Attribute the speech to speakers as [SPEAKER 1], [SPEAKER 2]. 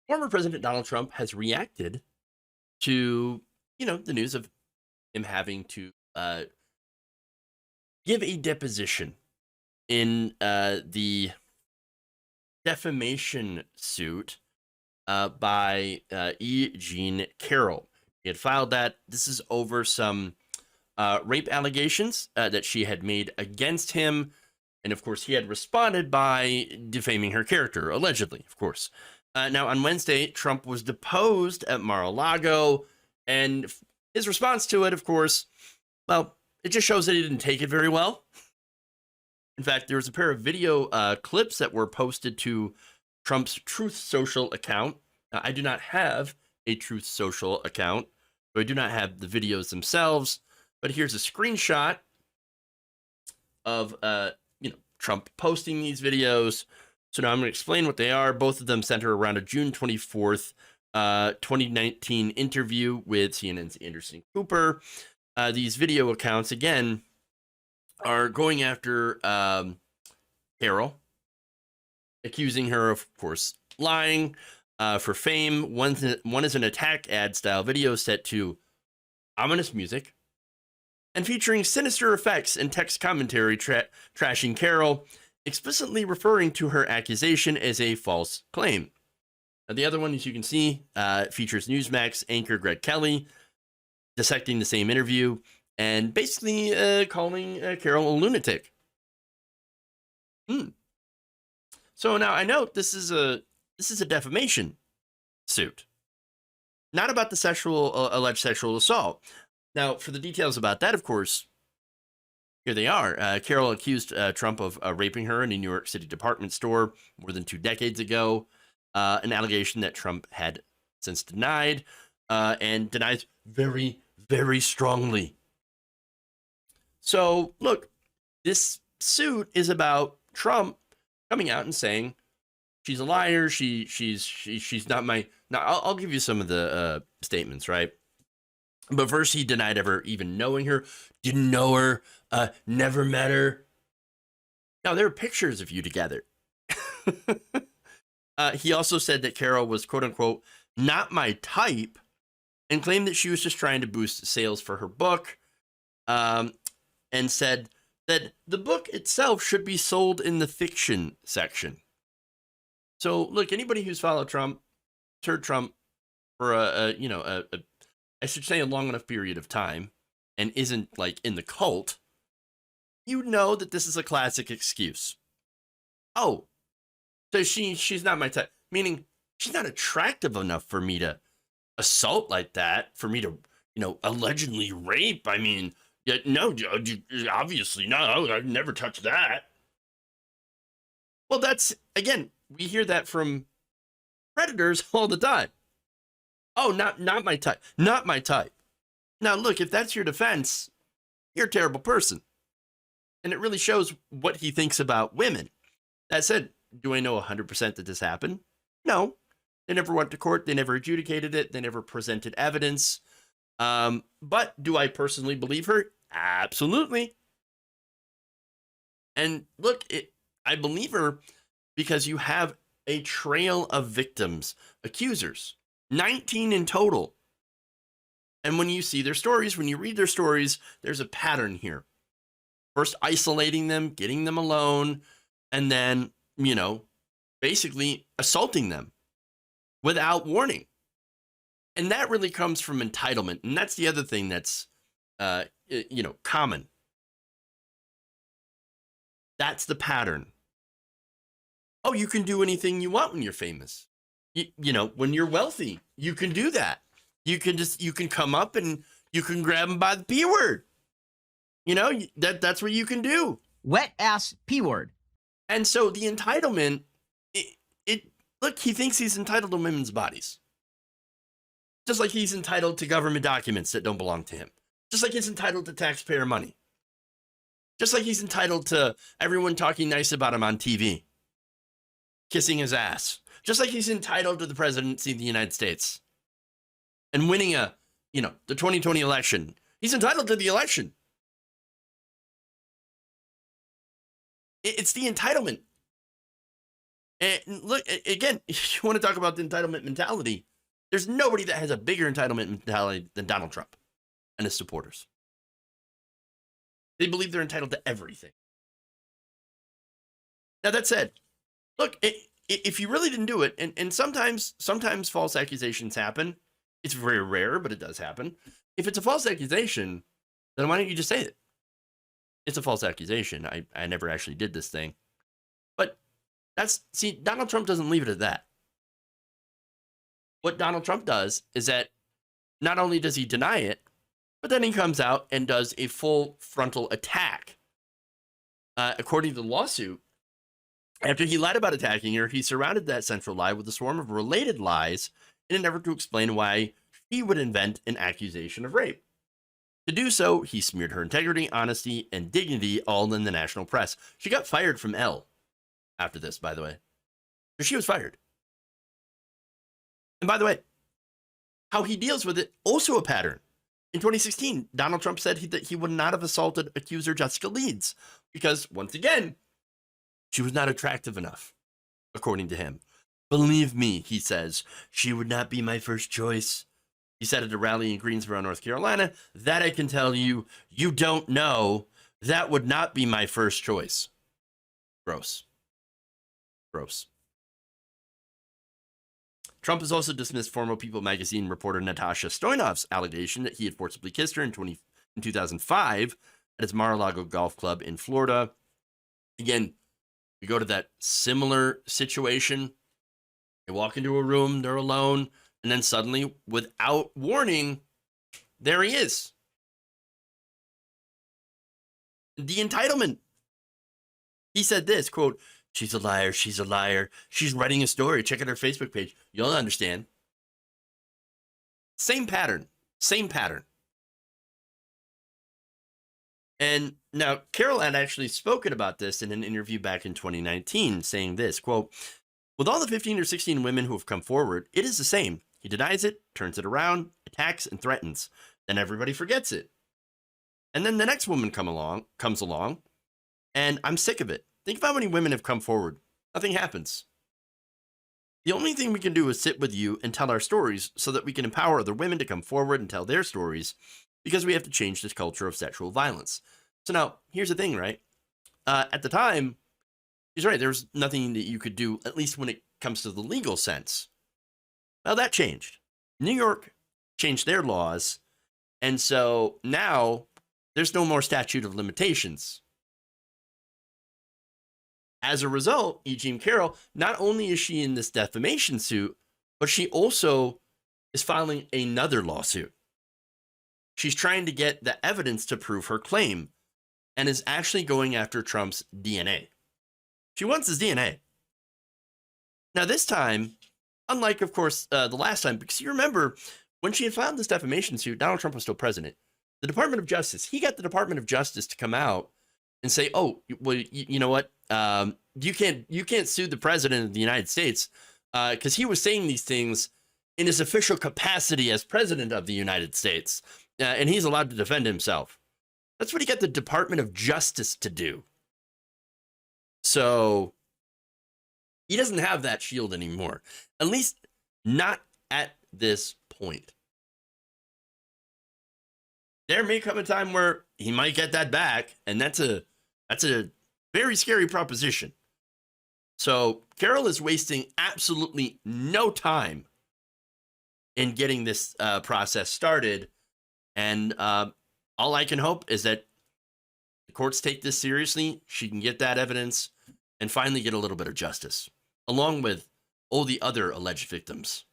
[SPEAKER 1] Former President Donald Trump has reacted to, the news of him having to give a deposition in the defamation suit by E. Jean Carroll. He had filed that. This is over some rape allegations that she had made against him. And of course, he had responded by defaming her character, allegedly, of course. Now, on Wednesday, Trump was deposed at Mar-a-Lago. And his response to it, of course, well, it just shows that he didn't take it very well. In fact, there was a pair of video clips that were posted to Trump's Truth Social account. Now, I do not have a Truth Social account, so I do not have the videos themselves. But here's a screenshot of Trump posting these videos. So now I'm going to explain what they are. Both of them center around a June 24th, 2019 interview with CNN's Anderson Cooper. These video accounts, again, are going after Carroll, accusing her of course, lying for fame. One is an attack ad-style video set to ominous music and featuring sinister effects and text commentary trashing Carroll, explicitly referring to her accusation as a false claim. Now, the other one, as you can see, features Newsmax anchor Greg Kelly dissecting the same interview and basically calling Carroll a lunatic. So now I note this is a defamation suit, not about the alleged sexual assault. Now, for the details about that, of course, here they are. Carroll accused Trump of raping her in a New York City department store more than 2 decades ago, an allegation that Trump had since denied and denies very, very strongly. So, look, this suit is about Trump coming out and saying she's a liar. She's not my. Now, I'll give you some of the statements, right? But first, he denied ever even knowing her, didn't know her, never met her. Now, there are pictures of you together. He also said that Carroll was, quote unquote, not my type, and claimed that she was just trying to boost sales for her book, and said that the book itself should be sold in the fiction section. So, look, anybody who's followed Trump, heard Trump for I should say a long enough period of time, and isn't like in the cult, you know that this is a classic excuse. Oh, so she's not my type, meaning she's not attractive enough for me to assault like that, for me to, allegedly rape. I mean, no, obviously, no, I'd never touch that. Well, that's, again, we hear that from predators all the time. Oh, not my type. Not my type. Now, look, if that's your defense, you're a terrible person. And it really shows what he thinks about women. That said, do I know 100% that this happened? No. They never went to court. They never adjudicated it. They never presented evidence. But do I personally believe her? Absolutely. And look, I believe her because you have a trail of victims, accusers. 19 in total. And when you see their stories, when you read their stories, there's a pattern here. First isolating them, getting them alone, and then, basically assaulting them without warning. And that really comes from entitlement. And that's the other thing that's, common. That's the pattern. Oh, you can do anything you want when you're famous. When you're wealthy, you can do that. You can come up and you can grab them by the P word. That's what you can do.
[SPEAKER 2] Wet ass P word.
[SPEAKER 1] And so the entitlement, look, he thinks he's entitled to women's bodies. Just like he's entitled to government documents that don't belong to him. Just like he's entitled to taxpayer money. Just like he's entitled to everyone talking nice about him on TV. Kissing his ass. Just like he's entitled to the presidency of the United States and winning the 2020 election. He's entitled to the election. It's the entitlement. And look, again, you want to talk about the entitlement mentality. There's nobody that has a bigger entitlement mentality than Donald Trump and his supporters. They believe they're entitled to everything. Now, that said, look, if you really didn't do it, and sometimes false accusations happen. It's very rare, but it does happen. If it's a false accusation, then why don't you just say it? It's a false accusation. I never actually did this thing. But Donald Trump doesn't leave it at that. What Donald Trump does is that not only does he deny it, but then he comes out and does a full frontal attack. According to the lawsuit, after he lied about attacking her, he surrounded that central lie with a swarm of related lies in an effort to explain why she would invent an accusation of rape. To do so, he smeared her integrity, honesty, and dignity all in the national press. She got fired from Elle after this, by the way. She was fired. And by the way, how he deals with it, also a pattern. In 2016, Donald Trump said that he would not have assaulted accuser Jessica Leeds because, once again, she was not attractive enough, according to him. Believe me, he says, she would not be my first choice. He said at a rally in Greensboro, North Carolina, that I can tell you, you don't know. That would not be my first choice. Gross. Gross. Trump has also dismissed former People magazine reporter Natasha Stoyanov's allegation that he had forcibly kissed her in 2005 at his Mar-a-Lago golf club in Florida. Again, we go to that similar situation. They walk into a room, they're alone, and then suddenly, without warning, there he is. The entitlement. He said this, quote, she's a liar, she's a liar. She's writing a story. Check out her Facebook page. You'll understand. Same pattern. Same pattern. And now, Carroll had actually spoken about this in an interview back in 2019, saying this, quote, with all the 15 or 16 women who have come forward, it is the same. He denies it, turns it around, attacks, and threatens. Then everybody forgets it. And then the next woman comes along, and I'm sick of it. Think of how many women have come forward. Nothing happens. The only thing we can do is sit with you and tell our stories so that we can empower other women to come forward and tell their stories, because we have to change this culture of sexual violence. So now, here's the thing, right? At the time, he's right, there was nothing that you could do, at least when it comes to the legal sense. Well, that changed. New York changed their laws, and so now there's no more statute of limitations. As a result, E. Jean Carroll, not only is she in this defamation suit, but she also is filing another lawsuit. She's trying to get the evidence to prove her claim and is actually going after Trump's DNA. She wants his DNA. Now, this time, unlike, of course, the last time, because you remember when she had filed this defamation suit, Donald Trump was still president. The Department of Justice, he got the Department of Justice to come out and say, oh, well, you know what? You can't sue the president of the United States because he was saying these things in his official capacity as president of the United States. And he's allowed to defend himself. That's what he got the Department of Justice to do. So he doesn't have that shield anymore, at least not at this point. There may come a time where he might get that back, and that's a very scary proposition. So Carroll is wasting absolutely no time in getting this process started. And all I can hope is that the courts take this seriously. She can get that evidence and finally get a little bit of justice, along with all the other alleged victims.